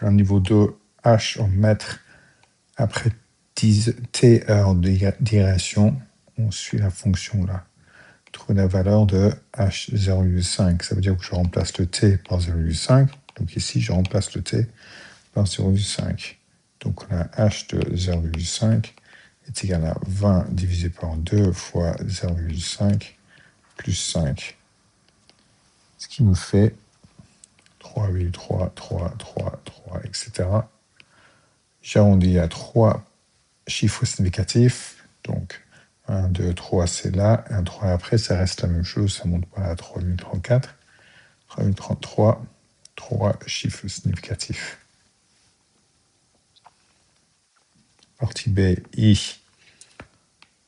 un niveau 2, h en mètres, après t heures d'itération, on suit la fonction là. Trouver la valeur de h 0,5. Ça veut dire que je remplace le t par 0,5. Donc ici, je remplace le t par 0,5. Donc on a h de 0,5 est égal à 20 divisé par 2 fois 0,5 plus 5. Ce qui nous fait 3,3, 3, 3, 3, etc. J'arrondis à 3 chiffres significatifs. Donc 1, 2, 3, c'est là. 1, 3 après, ça reste la même chose. Ça ne monte pas à 3,34. 3,33, 3 chiffres significatifs. Partie B, I.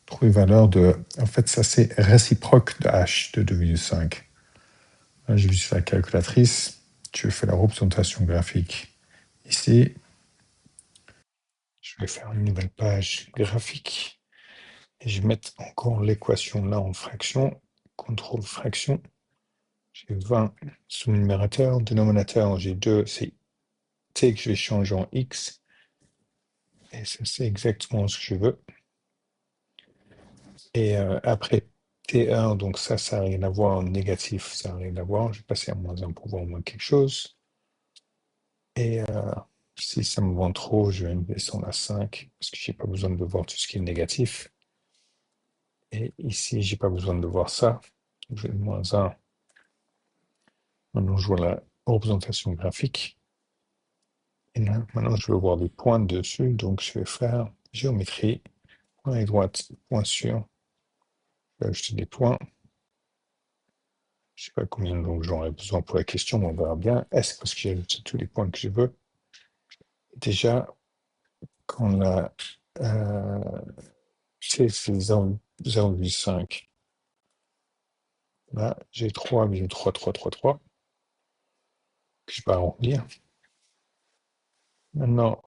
Trouver valeur de... En fait, ça c'est réciproque de h de 2,5. Là, j'ai vu sur la calculatrice. Je fais la représentation graphique ici. Je vais faire une nouvelle page graphique. Et je vais mettre encore l'équation là en fraction. Contrôle fraction. J'ai 20 sous le numérateur. Dénominateur, j'ai 2. C'est t que je vais changer en x. Et ça, c'est exactement ce que je veux. Et après T1, donc ça n'a rien à voir, négatif, ça n'a rien à voir. Je vais passer à moins 1 pour voir moins quelque chose. Et si ça me vend trop, je vais me descendre à 5, parce que je n'ai pas besoin de voir tout ce qui est négatif. Et ici, je n'ai pas besoin de voir ça. Donc, je vais moins 1. Maintenant, je vois la représentation graphique. Et là, maintenant, je veux voir des points dessus. Donc, je vais faire géométrie, point et droite, point sur. Je vais ajouter des points. Je ne sais pas combien donc j'aurai besoin pour la question, mais on verra bien. Est-ce parce que j'ai ajouté tous les points que je veux? Déjà, quand on a c'est 0,5. Là, j'ai 3,3333 que je peux arrondir. Maintenant,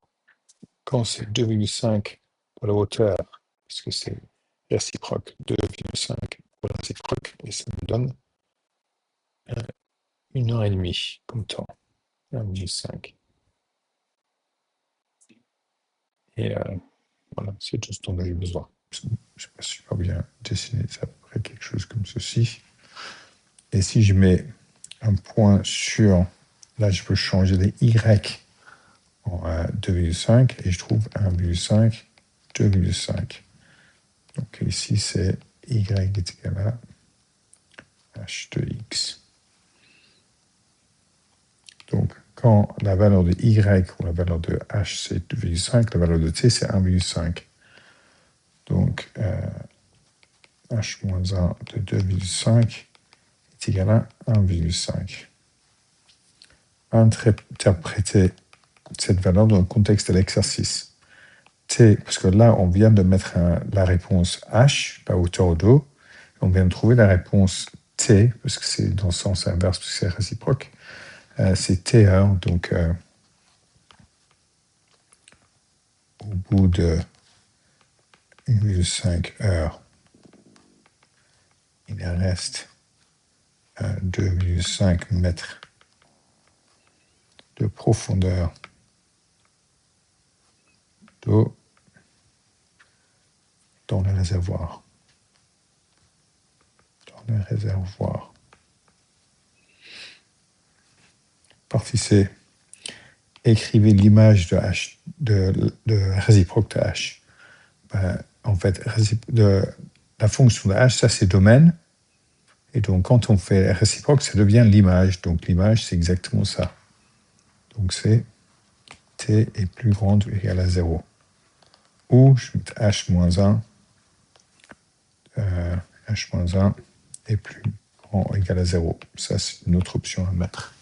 quand c'est 2,5 pour la hauteur, parce que c'est réciproque, 2,5 pour la réciproque, et ça me donne 1h30 comme temps. 1,5. Et voilà, c'est tout ce dont j'ai besoin. Je ne sais pas super bien dessiner ça, après quelque chose comme ceci. Et si je mets un point sur, là je peux changer les Y en 2,5 et je trouve 1,5, 2,5. Donc ici c'est Y est égal à H de X. Donc quand la valeur de Y ou la valeur de H c'est 2,5, la valeur de T c'est 1,5. Donc H moins 1 de 2,5 est égal à 1,5. Interpréter cette valeur dans le contexte de l'exercice. T, parce que là, on vient de mettre la réponse H, la hauteur d'eau. On vient de trouver la réponse T, parce que c'est dans le sens inverse, parce que c'est réciproque. C'est T1, donc au bout de 1,5 heures, il reste 2,5 mètres de profondeur d'eau dans le réservoir. Dans le réservoir. Partie C. Écrivez l'image de H, de réciproque de H. Ben, en fait, la fonction de H, ça c'est domaine. Et donc, quand on fait réciproque, ça devient l'image. Donc, l'image, c'est exactement ça. Donc, c'est t est plus grande ou égale à 0. Ou je mets h moins 1. H moins 1 est plus grand ou égal à 0. Ça, c'est une autre option à mettre.